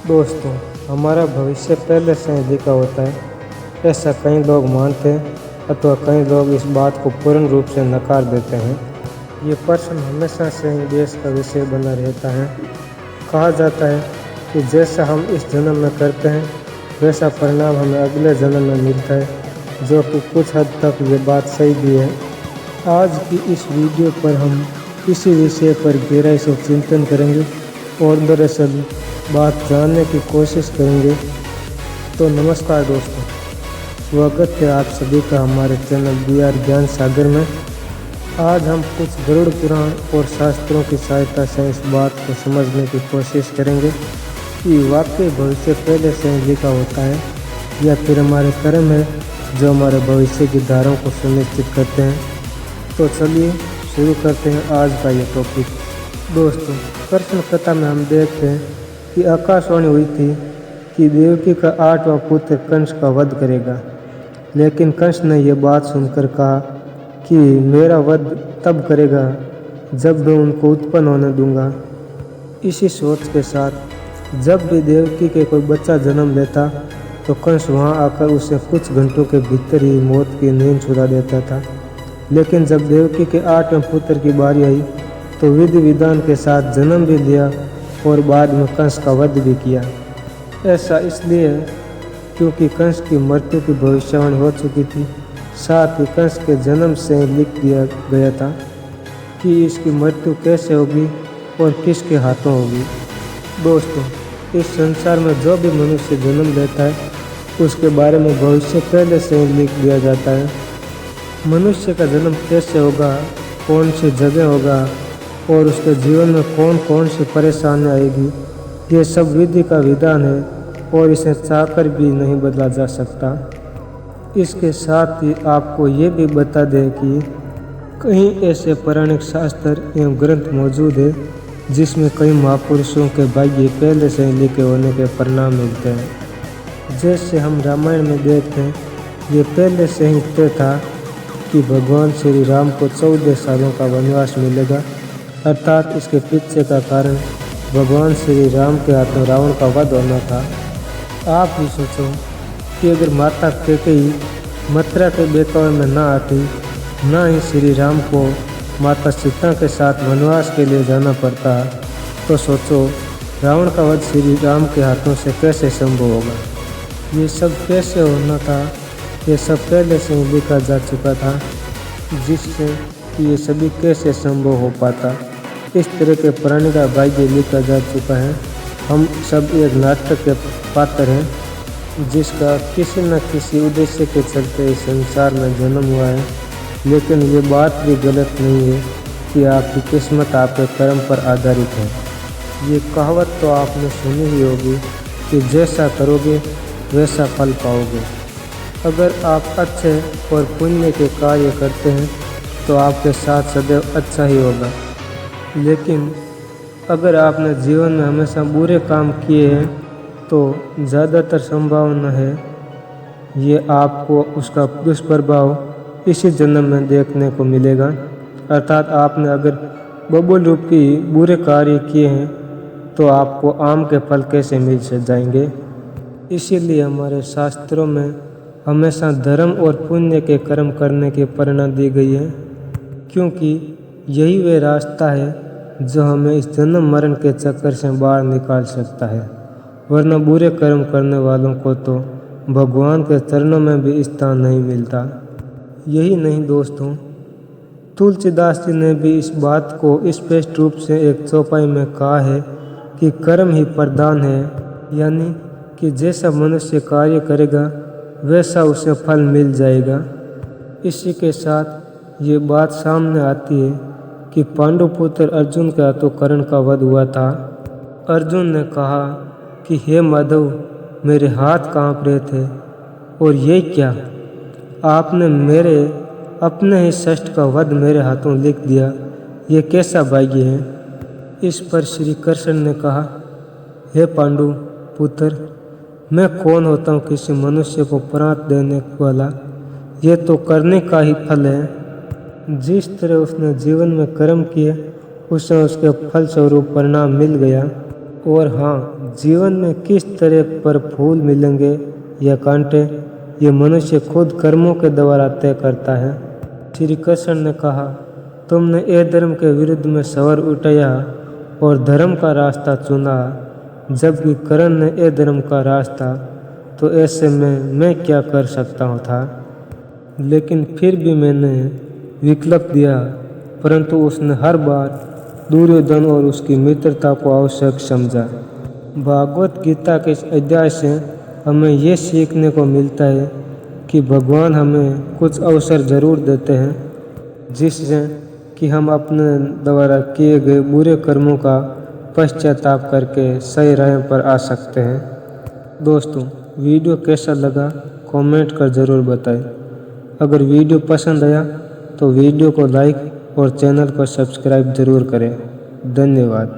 दोस्तों, हमारा भविष्य पहले से ही लिखा होता है, ऐसा कई लोग मानते हैं अथवा कई लोग इस बात को पूर्ण रूप से नकार देते हैं। ये प्रश्न हमेशा से ही देश का विषय बना रहता है। कहा जाता है कि जैसा हम इस जन्म में करते हैं वैसा परिणाम हमें अगले जन्म में मिलता है, जो कि कुछ हद तक ये बात सही भी है। आज की इस वीडियो पर हम इसी विषय पर गहराई से चिंतन करेंगे और दरअसल बात जानने की कोशिश करेंगे। तो नमस्कार दोस्तों, स्वागत है आप सभी का हमारे चैनल BR ज्ञान सागर में। आज हम कुछ गरुड़ पुराण और शास्त्रों की सहायता से इस बात को समझने की कोशिश करेंगे कि वाकई भविष्य पहले से ही लिखा होता है या फिर हमारे कर्म है जो हमारे भविष्य की धाराओं को सुनिश्चित करते हैं। तो चलिए शुरू करते हैं आज का ये टॉपिक। दोस्तों, कृष्ण कथा में हम देखते हैं कि आकाशवाणी हुई थी कि देवकी का 8वां पुत्र कंस का वध करेगा, लेकिन कंस ने यह बात सुनकर कहा कि मेरा वध तब करेगा जब मैं उनको उत्पन्न होने दूंगा। इसी सोच के साथ जब भी देवकी के कोई बच्चा जन्म लेता तो कंस वहां आकर उसे कुछ घंटों के भीतर ही मौत की नींद छुड़ा देता था। लेकिन जब देवकी के 8वें पुत्र की बारी आई तो विधि विधान के साथ जन्म भी लिया और बाद में कंस का वध भी किया। ऐसा इसलिए क्योंकि कंस की मृत्यु की भविष्यवाणी हो चुकी थी, साथ ही कंस के जन्म से लिख दिया गया था कि इसकी मृत्यु कैसे होगी और किसके हाथों होगी। दोस्तों, इस संसार में जो भी मनुष्य जन्म लेता है उसके बारे में भविष्य पहले से ही लिख दिया जाता है। मनुष्य का जन्म कैसे होगा, कौन सी जगह होगा और उसके जीवन में कौन कौन सी परेशानी आएगी, ये सब विधि का विधान है और इसे चाहकर भी नहीं बदला जा सकता। इसके साथ ही आपको ये भी बता दें कि कई ऐसे पौराणिक शास्त्र एवं ग्रंथ मौजूद है जिसमें कई महापुरुषों के भाग्य पहले से ही लिखे होने के परिणाम मिलते हैं। जैसे हम रामायण में देखते हैं, ये पहले से ही तय था कि भगवान श्री राम को 14 सालों का वनवास मिलेगा, अर्थात इसके पीछे का कारण भगवान श्री राम के हाथों रावण का वध होना था। आप भी सोचो कि अगर माता कैकेयी मथुरा के बेकावे में ना आती, ना ही श्री राम को माता सीता के साथ वनवास के लिए जाना पड़ता, तो सोचो रावण का वध श्री राम के हाथों से कैसे संभव होगा। ये सब कैसे होना था, ये सब पहले से ही लिखा जा चुका था, जिससे ये सभी कैसे संभव हो पाता। इस तरह के प्राणी का भाग्य लिखा जा चुका है। हम सब एक नाटक के पात्र हैं जिसका किसी न किसी उद्देश्य के चलते इस संसार में जन्म हुआ है। लेकिन ये बात भी गलत नहीं है कि आपकी किस्मत आपके कर्म पर आधारित है। ये कहावत तो आपने सुनी ही होगी कि जैसा करोगे वैसा फल पाओगे। अगर आप अच्छे और पुण्य के कार्य करते हैं तो आपके साथ सदैव अच्छा ही होगा। लेकिन अगर आपने जीवन में हमेशा बुरे काम किए हैं तो ज़्यादातर संभावना है ये आपको उसका दुष्प्रभाव इसी जन्म में देखने को मिलेगा। अर्थात आपने अगर बबूल रूपी बुरे कार्य किए हैं तो आपको आम के फल कैसे मिल जाएंगे। इसीलिए हमारे शास्त्रों में हमेशा धर्म और पुण्य के कर्म करने की प्रेरणा दी गई है, क्योंकि यही वह रास्ता है जो हमें इस जन्म मरण के चक्कर से बाहर निकाल सकता है। वरना बुरे कर्म करने वालों को तो भगवान के चरणों में भी स्थान नहीं मिलता। यही नहीं दोस्तों, तुलसीदास जी ने भी इस बात को स्पष्ट रूप से एक चौपाई में कहा है कि कर्म ही प्रधान है, यानी कि जैसा मनुष्य कार्य करेगा वैसा उसे फल मिल जाएगा। इसी के साथ ये बात सामने आती है कि पांडु पुत्र अर्जुन के हाथों कर्ण का वध हुआ था। अर्जुन ने कहा कि हे माधव, मेरे हाथ कांप रहे थे और ये क्या, आपने मेरे अपने ही षष्ठ का वध मेरे हाथों लिख दिया, ये कैसा भाग्य है। इस पर श्री कृष्ण ने कहा, हे पांडु पुत्र, मैं कौन होता हूँ किसी मनुष्य को प्राण देने वाला, ये तो करने का ही फल है। जिस तरह उसने जीवन में कर्म किए उसे उसके फल स्वरूप परिणाम मिल गया। और हाँ, जीवन में किस तरह पर फूल मिलेंगे या कांटे, ये मनुष्य खुद कर्मों के द्वारा तय करता है। श्री कृष्ण ने कहा, तुमने अधर्म के विरुद्ध में सवार उठाया और धर्म का रास्ता चुना, जबकि कर्ण ने अधर्म का रास्ता, तो ऐसे में मैं क्या कर सकता हूँ था। लेकिन फिर भी मैंने विकल्प दिया, परंतु उसने हर बार दुर्योधन और उसकी मित्रता को आवश्यक समझा। भागवत गीता के इस अध्याय से हमें ये सीखने को मिलता है कि भगवान हमें कुछ अवसर जरूर देते हैं, जिससे कि हम अपने द्वारा किए गए बुरे कर्मों का पश्चाताप करके सही राह पर आ सकते हैं। दोस्तों, वीडियो कैसा लगा कमेंट कर ज़रूर बताएं। अगर वीडियो पसंद आया तो वीडियो को लाइक और चैनल को सब्सक्राइब ज़रूर करें। धन्यवाद।